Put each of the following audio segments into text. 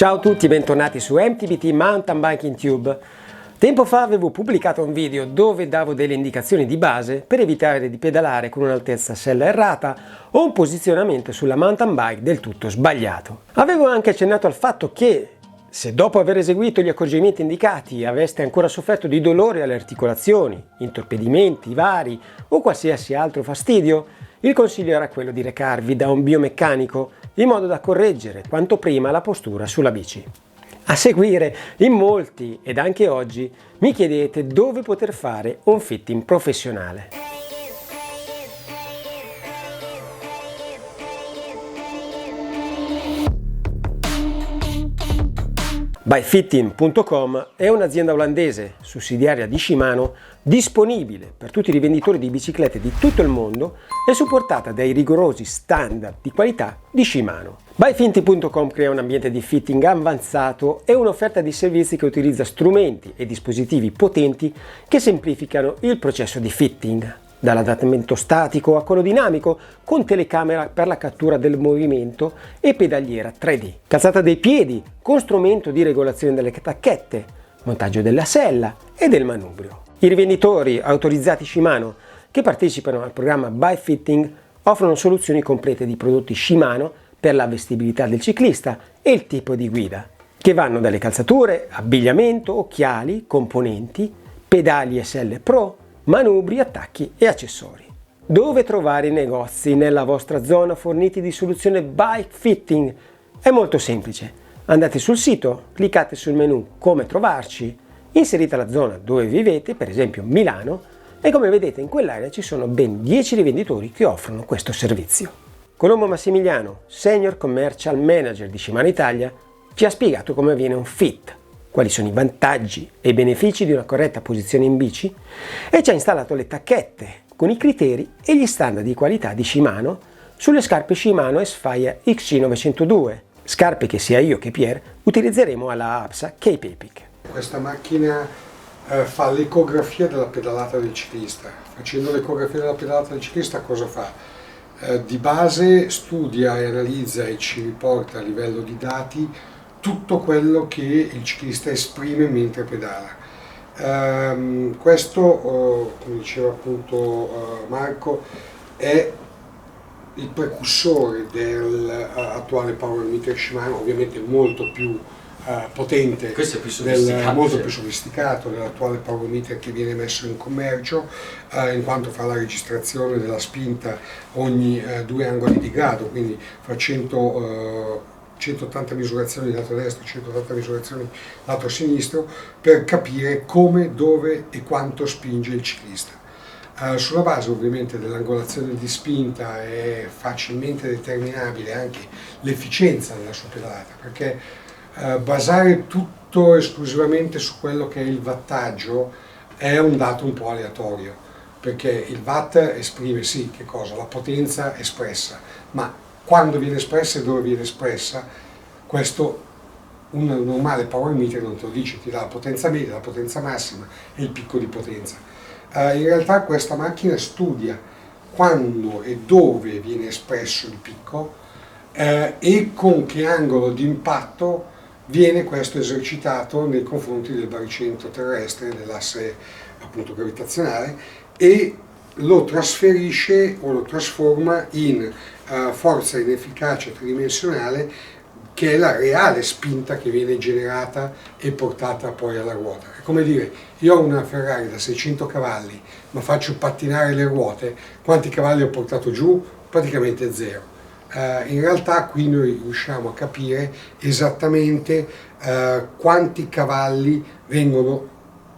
Ciao a tutti, bentornati su MTBT Mountain Biking Tube. Tempo fa avevo pubblicato un video dove davo delle indicazioni di base per evitare di pedalare con un'altezza sella errata o un posizionamento sulla mountain bike del tutto sbagliato. Avevo anche accennato al fatto che se dopo aver eseguito gli accorgimenti indicati aveste ancora sofferto di dolori alle articolazioni, intorpidimenti vari o qualsiasi altro fastidio, il consiglio era quello di recarvi da un biomeccanico in modo da correggere quanto prima la postura sulla bici. A seguire, in molti ed anche oggi mi chiedete dove poter fare un fitting professionale. Byfitting.com è un'azienda olandese, sussidiaria di Shimano, disponibile per tutti i rivenditori di biciclette di tutto il mondo e supportata dai rigorosi standard di qualità di Shimano. Byfitting.com crea un ambiente di fitting avanzato e un'offerta di servizi che utilizza strumenti e dispositivi potenti che semplificano il processo di fitting, dall'adattamento statico a quello dinamico, con telecamera per la cattura del movimento e pedaliera 3D, calzata dei piedi con strumento di regolazione delle tacchette, montaggio della sella e del manubrio. I rivenditori autorizzati Shimano che partecipano al programma Byfitting offrono soluzioni complete di prodotti Shimano per la vestibilità del ciclista e il tipo di guida, che vanno dalle calzature, abbigliamento, occhiali, componenti, pedali e selle pro, manubri, attacchi e accessori. Dove trovare i negozi nella vostra zona forniti di soluzione Bike Fitting? È molto semplice. Andate sul sito, cliccate sul menu Come trovarci, inserite la zona dove vivete, per esempio Milano, e come vedete in quell'area ci sono ben 10 rivenditori che offrono questo servizio. Colombo Massimiliano, Senior Commercial Manager di Shimano Italia, ci ha spiegato come avviene un fit, quali sono i vantaggi e i benefici di una corretta posizione in bici e ci ha installato le tacchette con i criteri e gli standard di qualità di Shimano sulle scarpe Shimano S-Fire XC902, scarpe che sia io che Pier utilizzeremo alla APSA Cape Epic. Questa macchina fa l'ecografia della pedalata del ciclista. Facendo l'ecografia della pedalata del ciclista cosa fa? Di base studia e analizza e ci riporta a livello di dati tutto quello che il ciclista esprime mentre pedala. Questo, come diceva appunto Marco, è il precursore dell'attuale Power Meter Shimano, ovviamente molto più potente, questo è più sofisticato, molto più sofisticato dell'attuale Power Meter che viene messo in commercio, in quanto fa la registrazione della spinta ogni 2 angoli di grado, quindi fa 180 misurazioni lato destro, 180 misurazioni lato sinistro, per capire come, dove e quanto spinge il ciclista. Sulla base ovviamente dell'angolazione di spinta è facilmente determinabile anche l'efficienza della sua pedalata, perché basare tutto esclusivamente su quello che è il wattaggio è un dato un po' aleatorio, perché il watt esprime sì, che cosa? La potenza espressa, ma quando viene espressa e dove viene espressa, questo un normale power meter non te lo dice, ti dà la potenza media, la potenza massima e il picco di potenza. In realtà questa macchina studia quando e dove viene espresso il picco e con che angolo di impatto viene questo esercitato nei confronti del baricentro terrestre, dell'asse appunto gravitazionale, e lo trasferisce o lo trasforma in forza in efficacia tridimensionale, che è la reale spinta che viene generata e portata poi alla ruota. È come dire, io ho una Ferrari da 600 cavalli, ma faccio pattinare le ruote, quanti cavalli ho portato giù? Praticamente zero. In realtà qui noi riusciamo a capire esattamente quanti cavalli vengono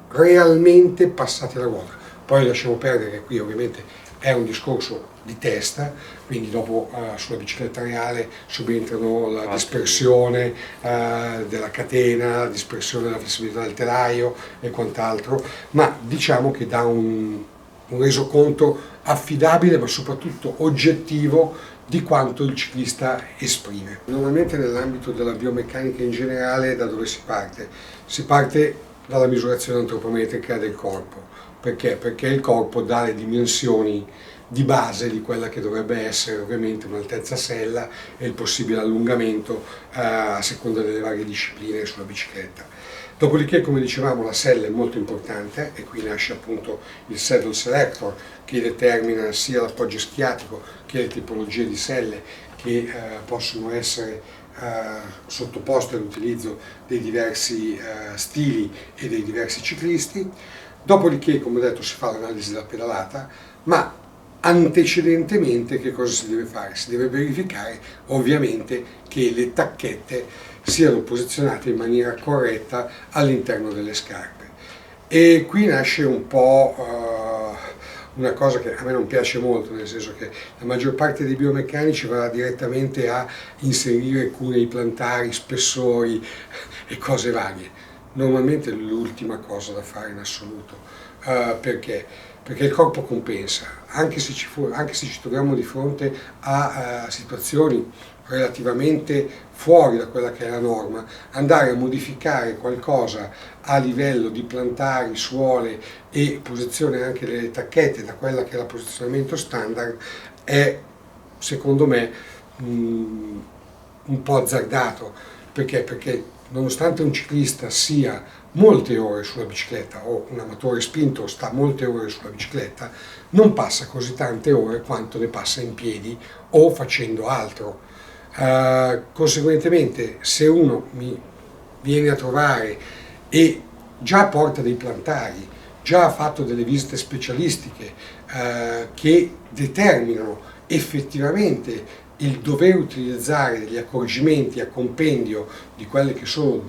realmente passati alla ruota. Poi lasciamo perdere che qui ovviamente è un discorso di testa, quindi dopo sulla bicicletta reale subentrano la dispersione della catena, la dispersione della flessibilità del telaio e quant'altro, ma diciamo che dà un resoconto affidabile ma soprattutto oggettivo di quanto il ciclista esprime. Normalmente nell'ambito della biomeccanica in generale da dove si parte? Si parte dalla misurazione antropometrica del corpo. Perché? Perché il corpo dà le dimensioni di base di quella che dovrebbe essere ovviamente un'altezza sella e il possibile allungamento a seconda delle varie discipline sulla bicicletta. Dopodiché, come dicevamo, la sella è molto importante e qui nasce appunto il saddle selector, che determina sia l'appoggio schiatico che le tipologie di selle che possono essere sottoposte all'utilizzo dei diversi stili e dei diversi ciclisti. Dopodiché, come ho detto, si fa l'analisi della pedalata, ma antecedentemente che cosa si deve fare? Si deve verificare ovviamente che le tacchette siano posizionate in maniera corretta all'interno delle scarpe. E qui nasce un po' una cosa che a me non piace molto, nel senso che la maggior parte dei biomeccanici va direttamente a inserire cunei plantari, spessori e cose varie. Normalmente è l'ultima cosa da fare in assoluto. Perché? Perché il corpo compensa, anche se ci troviamo di fronte a situazioni relativamente fuori da quella che è la norma, andare a modificare qualcosa a livello di plantari, suole e posizione anche delle tacchette da quella che è il posizionamento standard è, secondo me, un po' azzardato. Perché? Perché nonostante un ciclista sia molte ore sulla bicicletta o un amatore spinto sta molte ore sulla bicicletta, non passa così tante ore quanto ne passa in piedi o facendo altro. Conseguentemente, se uno mi viene a trovare e già porta dei plantari, già ha fatto delle visite specialistiche che determinano effettivamente il dover utilizzare degli accorgimenti a compendio di quelle che sono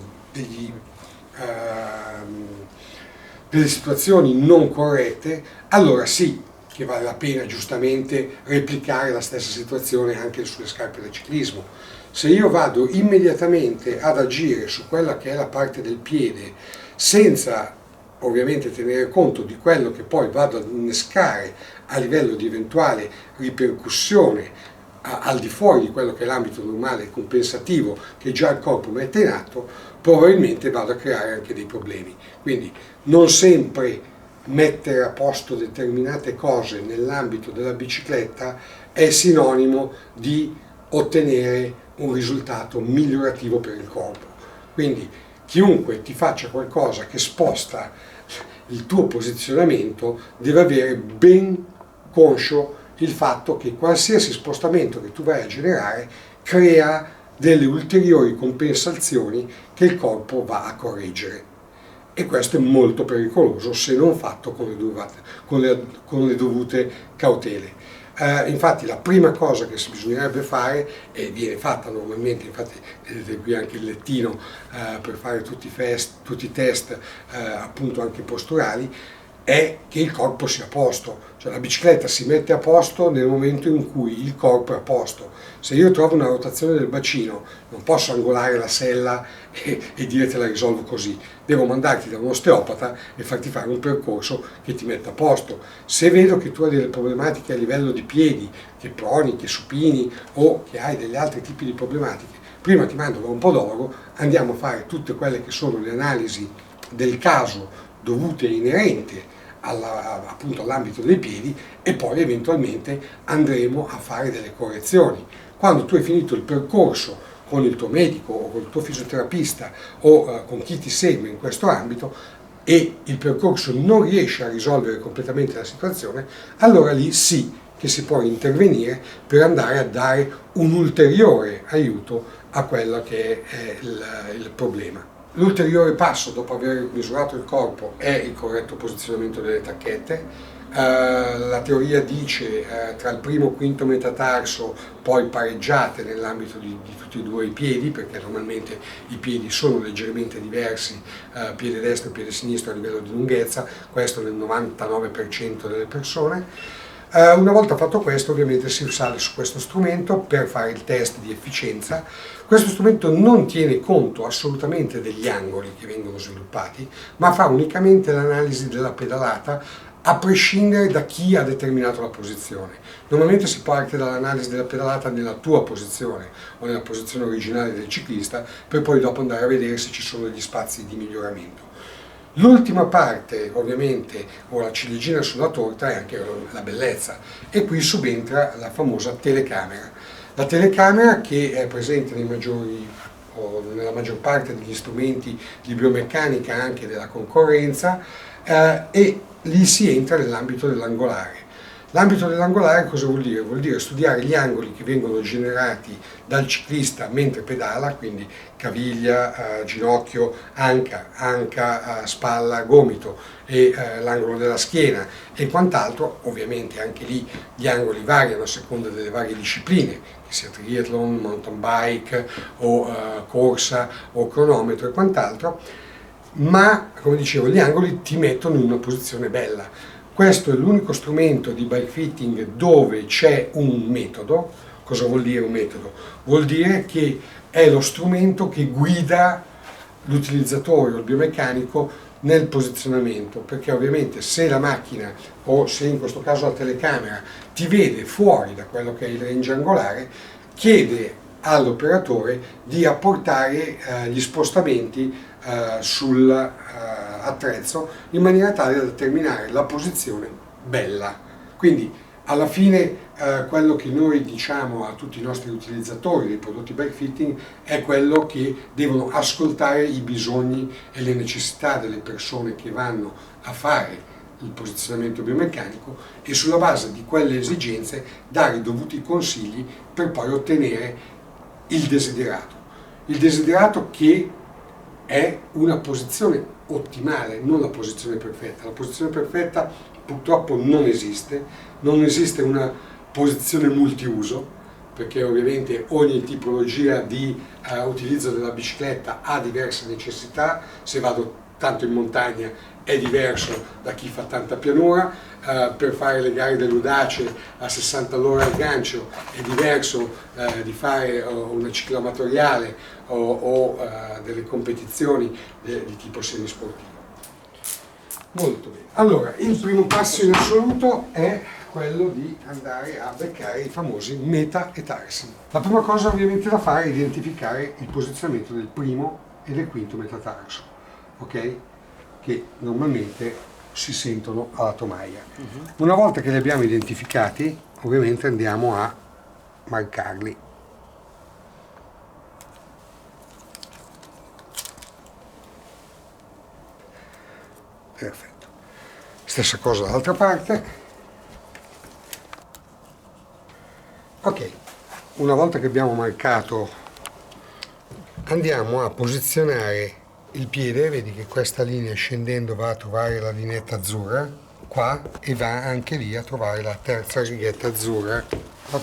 delle situazioni non corrette, allora sì che vale la pena giustamente replicare la stessa situazione anche sulle scarpe da ciclismo. Se io vado immediatamente ad agire su quella che è la parte del piede senza ovviamente tenere conto di quello che poi vado ad innescare a livello di eventuale ripercussione al di fuori di quello che è l'ambito normale e compensativo che già il corpo mette in atto, probabilmente vado a creare anche dei problemi. Quindi non sempre mettere a posto determinate cose nell'ambito della bicicletta è sinonimo di ottenere un risultato migliorativo per il corpo. Quindi chiunque ti faccia qualcosa che sposta il tuo posizionamento deve avere ben conscio il fatto che qualsiasi spostamento che tu vai a generare crea delle ulteriori compensazioni che il corpo va a correggere. E questo è molto pericoloso se non fatto con le dovute cautele. Infatti la prima cosa che bisognerebbe fare, e viene fatta normalmente, infatti vedete qui anche il lettino per fare tutti i test appunto anche posturali, è che il corpo sia a posto, cioè la bicicletta si mette a posto nel momento in cui il corpo è a posto. Se io trovo una rotazione del bacino non posso angolare la sella e dire te la risolvo così, devo mandarti da un osteopata e farti fare un percorso che ti metta a posto. Se vedo che tu hai delle problematiche a livello di piedi, che proni, che supini o che hai degli altri tipi di problematiche, prima ti mando da un podologo, andiamo a fare tutte quelle che sono le analisi del caso dovute e inerenti appunto all'ambito dei piedi e poi eventualmente andremo a fare delle correzioni. Quando tu hai finito il percorso con il tuo medico o con il tuo fisioterapista o con chi ti segue in questo ambito e il percorso non riesce a risolvere completamente la situazione, allora lì sì che si può intervenire per andare a dare un ulteriore aiuto a quello che è il problema. L'ulteriore passo dopo aver misurato il corpo è il corretto posizionamento delle tacchette. La teoria dice tra il primo e il quinto metatarso poi pareggiate nell'ambito di tutti e due i piedi, perché normalmente i piedi sono leggermente diversi, piede destro e piede sinistro a livello di lunghezza, questo nel 99% delle persone. Una volta fatto questo, ovviamente si sale su questo strumento per fare il test di efficienza. Questo strumento non tiene conto assolutamente degli angoli che vengono sviluppati, ma fa unicamente l'analisi della pedalata a prescindere da chi ha determinato la posizione. Normalmente si parte dall'analisi della pedalata nella tua posizione o nella posizione originale del ciclista, per poi dopo andare a vedere se ci sono degli spazi di miglioramento. L'ultima parte, ovviamente, o la ciliegina sulla torta, è anche la bellezza, e qui subentra la famosa telecamera. La telecamera che è presente nella maggior parte degli strumenti di biomeccanica anche della concorrenza, e lì si entra nell'ambito dell'angolare. L'ambito dell'angolare cosa vuol dire? Vuol dire studiare gli angoli che vengono generati dal ciclista mentre pedala, quindi caviglia, ginocchio, anca, spalla, gomito e l'angolo della schiena e quant'altro. Ovviamente anche lì gli angoli variano a seconda delle varie discipline, che sia triathlon, mountain bike o corsa o cronometro e quant'altro, ma come dicevo gli angoli ti mettono in una posizione bella. Questo è l'unico strumento di bike fitting dove c'è un metodo. Cosa vuol dire un metodo? Vuol dire che è lo strumento che guida l'utilizzatore o il biomeccanico nel posizionamento, perché ovviamente se la macchina o se in questo caso la telecamera ti vede fuori da quello che è il range angolare, chiede all'operatore di apportare gli spostamenti sull'attrezzo in maniera tale da determinare la posizione bella. Quindi alla fine quello che noi diciamo a tutti i nostri utilizzatori dei prodotti bike fitting è quello che devono ascoltare i bisogni e le necessità delle persone che vanno a fare il posizionamento biomeccanico e sulla base di quelle esigenze dare i dovuti consigli per poi ottenere il desiderato che è una posizione ottimale, non la posizione perfetta. La posizione perfetta purtroppo non esiste una posizione multiuso, perché ovviamente ogni tipologia di utilizzo della bicicletta ha diverse necessità. Se vado tanto in montagna è diverso da chi fa tanta pianura, per fare le gare dell'Udace a 60 all'ora al gancio è diverso di fare una cicloamatoriale o delle competizioni di tipo semisportivo. Molto bene. Allora, il primo passo in assoluto è quello di andare a beccare i famosi meta e tarsi. La prima cosa ovviamente da fare è identificare il posizionamento del primo e del quinto metatarso, ok? Che normalmente si sentono alla tomaia. Una volta che li abbiamo identificati, ovviamente andiamo a marcarli. Perfetto. Stessa cosa dall'altra parte. Ok, una volta che abbiamo marcato, andiamo a posizionare il piede. Vedi che questa linea scendendo va a trovare la lineetta azzurra qua e va anche lì a trovare la terza righetta azzurra da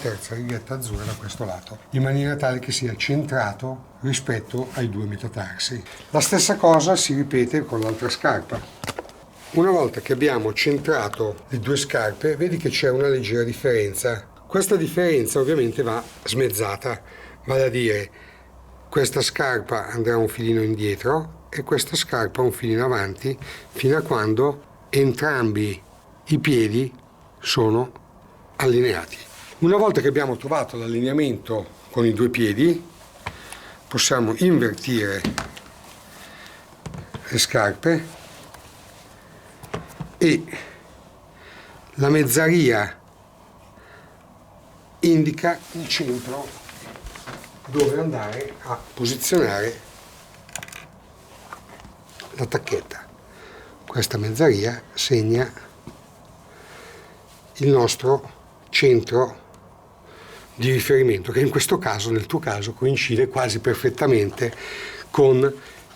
questo lato, in maniera tale che sia centrato rispetto ai due metatarsi. La stessa cosa si ripete con l'altra scarpa. Una volta che abbiamo centrato le due scarpe, vedi che c'è una leggera differenza. Questa differenza ovviamente va smezzata, vale a dire questa scarpa andrà un filino indietro e questa scarpa un filino avanti, fino a quando entrambi i piedi sono allineati. Una volta che abbiamo trovato l'allineamento con i due piedi, possiamo invertire le scarpe e la mezzaria indica il centro dove andare a posizionare la tacchetta. Questa mezzaria segna il nostro centro di riferimento, che in questo caso, nel tuo caso, coincide quasi perfettamente con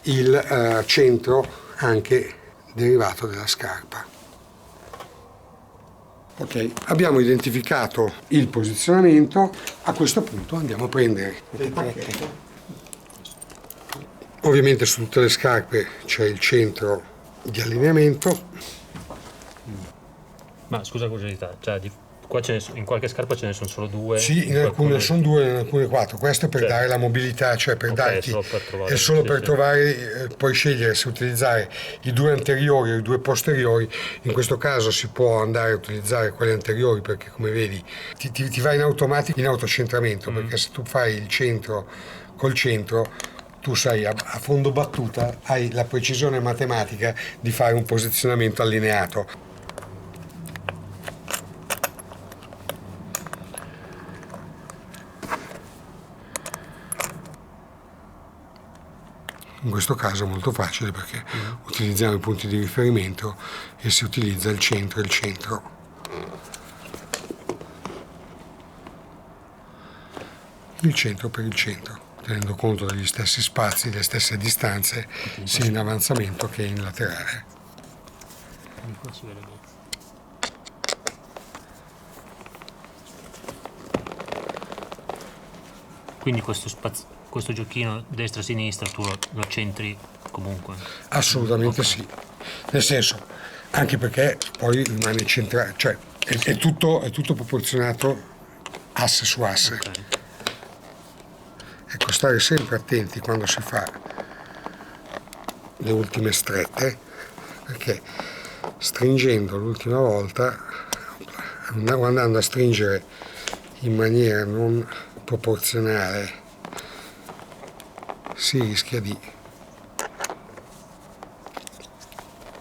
il centro anche derivato della scarpa. Ok, abbiamo identificato il posizionamento, a questo punto andiamo a prendere il pacchetto. Ovviamente su tutte le scarpe c'è il centro di allineamento. Ma scusa curiosità, cioè qua in qualche scarpa ce ne sono solo due? Sì, in alcune sono due, in alcune quattro. Questo è per dare la mobilità, cioè per darti, è solo per trovare, puoi scegliere se utilizzare i due anteriori o i due posteriori. In questo caso si può andare a utilizzare quelli anteriori perché, come vedi, ti va in automatico in autocentramento, perché se tu fai il centro col centro, tu sai a fondo battuta hai la precisione matematica di fare un posizionamento allineato. In questo caso è molto facile perché utilizziamo i punti di riferimento e si utilizza il centro e il centro. Il centro per il centro, tenendo conto degli stessi spazi, delle stesse distanze, sia in avanzamento che in laterale. Quindi questo giochino destra-sinistra tu lo centri comunque? Assolutamente Ok. sì, nel senso, anche perché poi rimane centrato, cioè è tutto proporzionato asse su asse. Ok. Ecco, stare sempre attenti quando si fa le ultime strette, perché stringendo l'ultima volta, andando a stringere in maniera non proporzionale, si rischia di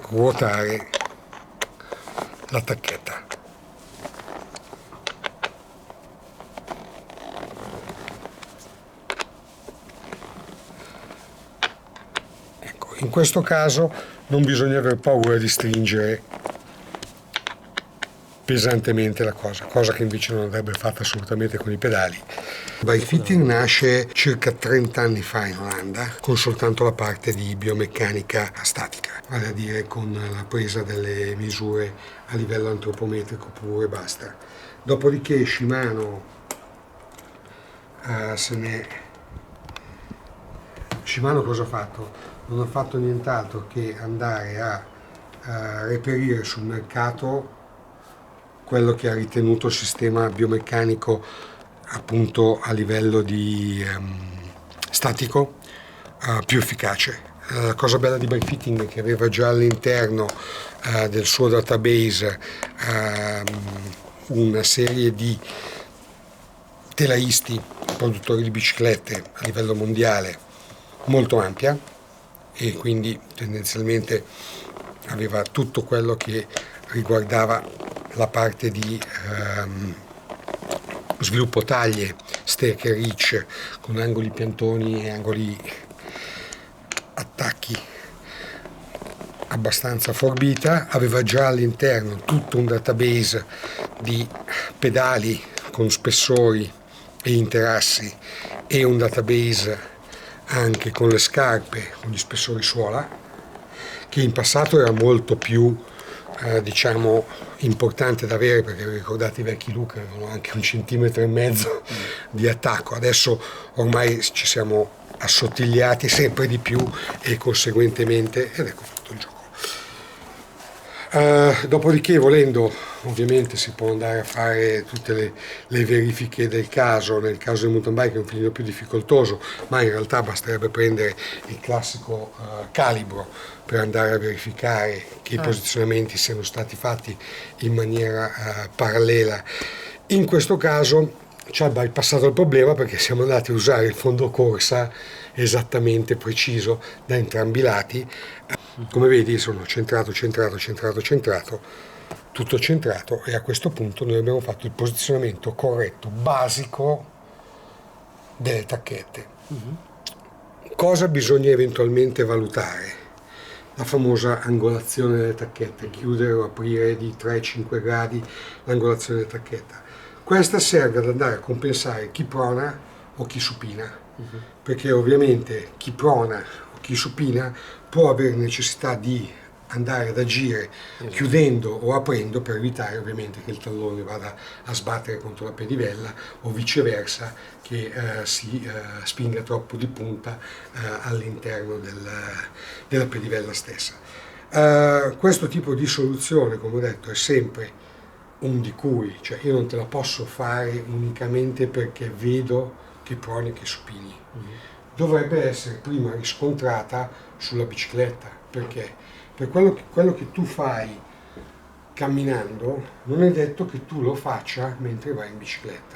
ruotare la tacchetta. Ecco, in questo caso non bisogna aver paura di stringere pesantemente la cosa che invece non andrebbe fatta assolutamente con i pedali. Il bike fitting nasce circa 30 anni fa in Olanda con soltanto la parte di biomeccanica statica, vale a dire con la presa delle misure a livello antropometrico puro e basta. Dopodiché Shimano Shimano cosa ha fatto? Non ha fatto nient'altro che andare a reperire sul mercato quello che ha ritenuto il sistema biomeccanico appunto a livello di statico più efficace. La cosa bella di Bike Fitting è che aveva già all'interno del suo database una serie di telaisti, produttori di biciclette a livello mondiale molto ampia, e quindi tendenzialmente aveva tutto quello che riguardava la parte di sviluppo taglie, stecche, reach, con angoli piantoni e angoli attacchi abbastanza forbita. Aveva già all'interno tutto un database di pedali con spessori e interassi e un database anche con le scarpe con gli spessori suola, che in passato era molto più diciamo importante da avere, perché ricordate i vecchi look avevano anche 1,5 cm di attacco. Adesso ormai ci siamo assottigliati sempre di più e conseguentemente, ed ecco fatto il gioco. Dopodiché, volendo, ovviamente si può andare a fare tutte le verifiche del caso. Nel caso del mountain bike è un filino più difficoltoso, ma in realtà basterebbe prendere il classico calibro per andare a verificare che i posizionamenti siano stati fatti in maniera parallela. In questo caso ci ha bypassato il problema, perché siamo andati a usare il fondo corsa esattamente preciso da entrambi i lati. Come vedi sono centrato, tutto centrato, e a questo punto noi abbiamo fatto il posizionamento corretto, basico delle tacchette. Cosa bisogna eventualmente valutare? La famosa angolazione delle tacchette, chiudere o aprire di 3-5 gradi l'angolazione della tacchetta. Questa serve ad andare a compensare chi prona o chi supina, perché ovviamente chi prona o chi supina può avere necessità di andare ad agire chiudendo o aprendo, per evitare ovviamente che il tallone vada a sbattere contro la pedivella, o viceversa che si spinga troppo di punta all'interno della pedivella stessa. Questo tipo di soluzione, come ho detto, è sempre un di cui, cioè io non te la posso fare unicamente perché vedo che proni e che supini. Dovrebbe essere prima riscontrata sulla bicicletta, perché per quello che tu fai camminando non è detto che tu lo faccia mentre vai in bicicletta,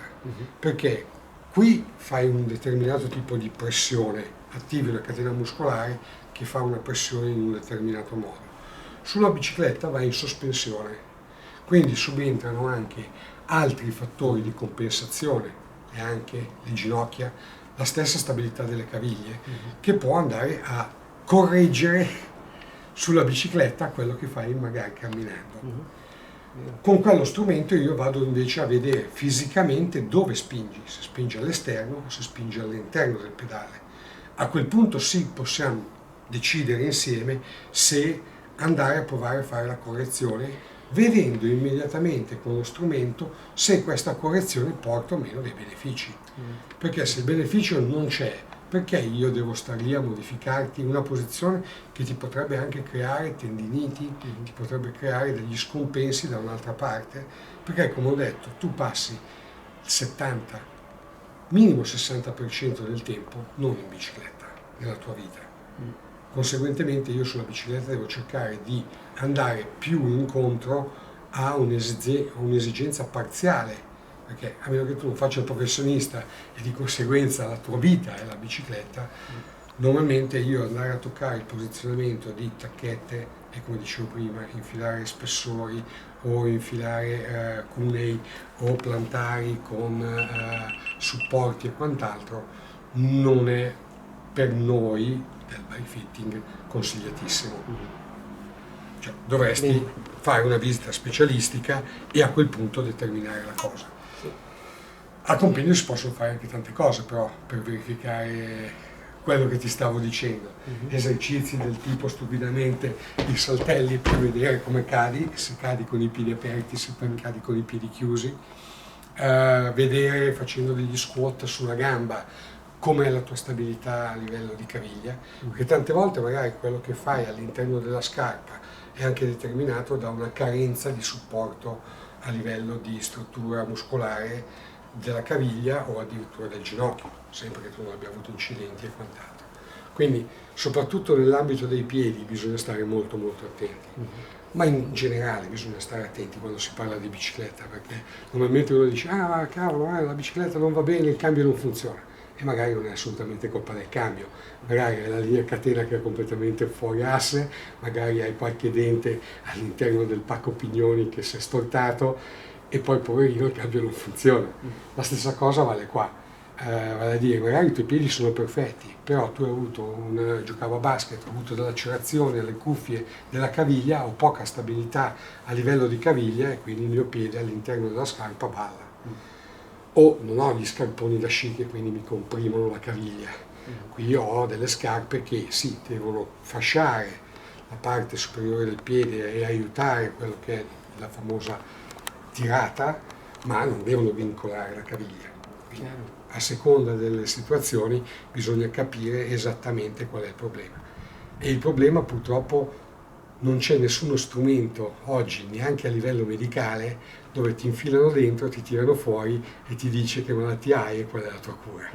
perché qui fai un determinato tipo di pressione attivi la catena muscolare che fa una pressione in un determinato modo. Sulla bicicletta va in sospensione, quindi subentrano anche altri fattori di compensazione e anche le ginocchia, la stessa stabilità delle caviglie, che può andare a correggere sulla bicicletta quello che fai magari camminando. Con quello strumento io vado invece a vedere fisicamente dove spingi, se spingi all'esterno o se spingi all'interno del pedale. A quel punto sì, possiamo decidere insieme se andare a provare a fare la correzione, vedendo immediatamente con lo strumento se questa correzione porta o meno dei benefici. Perché se il beneficio non c'è, perché io devo stare lì a modificarti una posizione che ti potrebbe anche creare tendiniti, ti potrebbe creare degli scompensi da un'altra parte? Perché, come ho detto, tu passi il 70, minimo 60% del tempo non in bicicletta nella tua vita. Conseguentemente io sulla bicicletta devo cercare di andare più incontro a un'esigenza parziale, perché a meno che tu non faccia il professionista e di conseguenza la tua vita è la bicicletta, normalmente io andare a toccare il posizionamento di tacchette e, come dicevo prima, infilare spessori o infilare cunei o plantari con supporti e quant'altro non è per noi del bike fitting consigliatissimo. Cioè, dovresti fare una visita specialistica e a quel punto determinare la cosa. A compendio si possono fare anche tante cose però per verificare quello che ti stavo dicendo, esercizi del tipo stupidamente i saltelli per vedere come cadi, se cadi con i piedi aperti, se cadi con i piedi chiusi, vedere facendo degli squat su una gamba com'è la tua stabilità a livello di caviglia, perché tante volte magari quello che fai all'interno della scarpa è anche determinato da una carenza di supporto a livello di struttura muscolare della caviglia o addirittura del ginocchio, sempre che tu non abbia avuto incidenti e quant'altro. Quindi soprattutto nell'ambito dei piedi bisogna stare molto attenti, ma in generale bisogna stare attenti quando si parla di bicicletta, perché normalmente uno dice ah cavolo, la bicicletta non va bene, il cambio non funziona, e magari non è assolutamente colpa del cambio, magari è la linea catena che è completamente fuori asse, magari hai qualche dente all'interno del pacco pignoni che si è stortato e poi poverino il cambio non funziona. La stessa cosa vale qua, vale a dire magari i tuoi piedi sono perfetti, però tu hai avuto giocavo a basket, ho avuto della lacerazione alle cuffie della caviglia, ho poca stabilità a livello di caviglia e quindi il mio piede all'interno della scarpa balla. O non ho gli scarponi da sci che quindi mi comprimono la caviglia. Qui ho delle scarpe che sì, devono fasciare la parte superiore del piede e aiutare quello che è la famosa tirata, ma non devono vincolare la caviglia. Quindi, a seconda delle situazioni bisogna capire esattamente qual è il problema. E il problema purtroppo non c'è nessuno strumento oggi, neanche a livello medicale, dove ti infilano dentro, ti tirano fuori e ti dice che malattia hai e qual è la tua cura.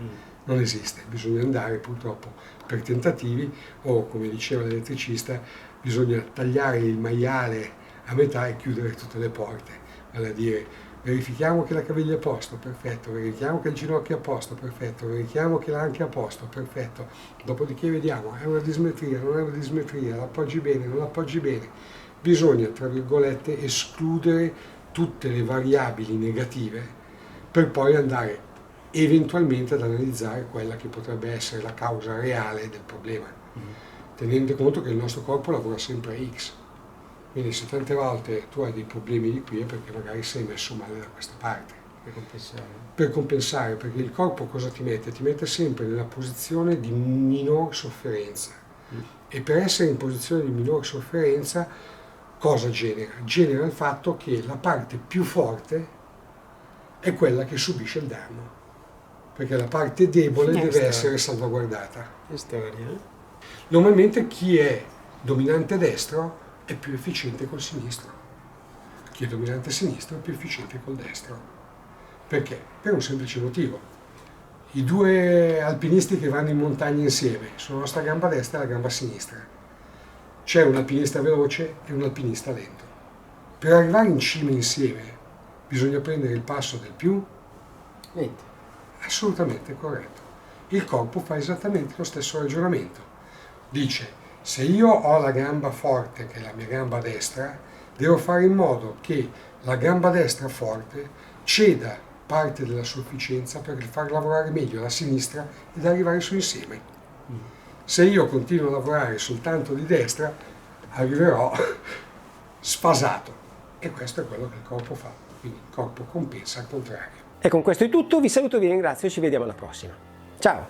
Non esiste, bisogna andare purtroppo per tentativi o, come diceva l'elettricista, bisogna tagliare il maiale a metà e chiudere tutte le porte. Vale a dire, verifichiamo che la caviglia è a posto, perfetto, verifichiamo che il ginocchio è a posto, perfetto, verifichiamo che l'anca è a posto, perfetto, dopodiché vediamo, è una dismetria, non è una dismetria, l'appoggi bene, non l'appoggi bene. Bisogna, tra virgolette, escludere tutte le variabili negative per poi andare eventualmente ad analizzare quella che potrebbe essere la causa reale del problema, tenendo conto che il nostro corpo lavora sempre a X. Quindi se tante volte tu hai dei problemi di qui è perché magari sei messo male da questa parte. Per compensare, perché il corpo cosa ti mette? Ti mette sempre nella posizione di minor sofferenza. E per essere in posizione di minor sofferenza cosa genera? Genera il fatto che la parte più forte è quella che subisce il danno. Perché la parte debole deve essere salvaguardata. Normalmente chi è dominante destro è più efficiente col sinistro, chi è dominante sinistro è più efficiente col destro. Perché? Per un semplice motivo. I due alpinisti che vanno in montagna insieme sono la nostra gamba destra e la gamba sinistra. C'è un alpinista veloce e un alpinista lento. Per arrivare in cima insieme bisogna prendere il passo del più lento. Assolutamente corretto. il corpo fa esattamente lo stesso ragionamento. Dice, se io ho la gamba forte, che è la mia gamba destra, devo fare in modo che la gamba destra forte ceda parte della sufficienza per far lavorare meglio la sinistra ed arrivare su insieme. Se io continuo a lavorare soltanto di destra, arriverò sfasato. E questo è quello che il corpo fa. Quindi il corpo compensa al contrario. E con questo è tutto, vi saluto, vi ringrazio e ci vediamo alla prossima. Ciao!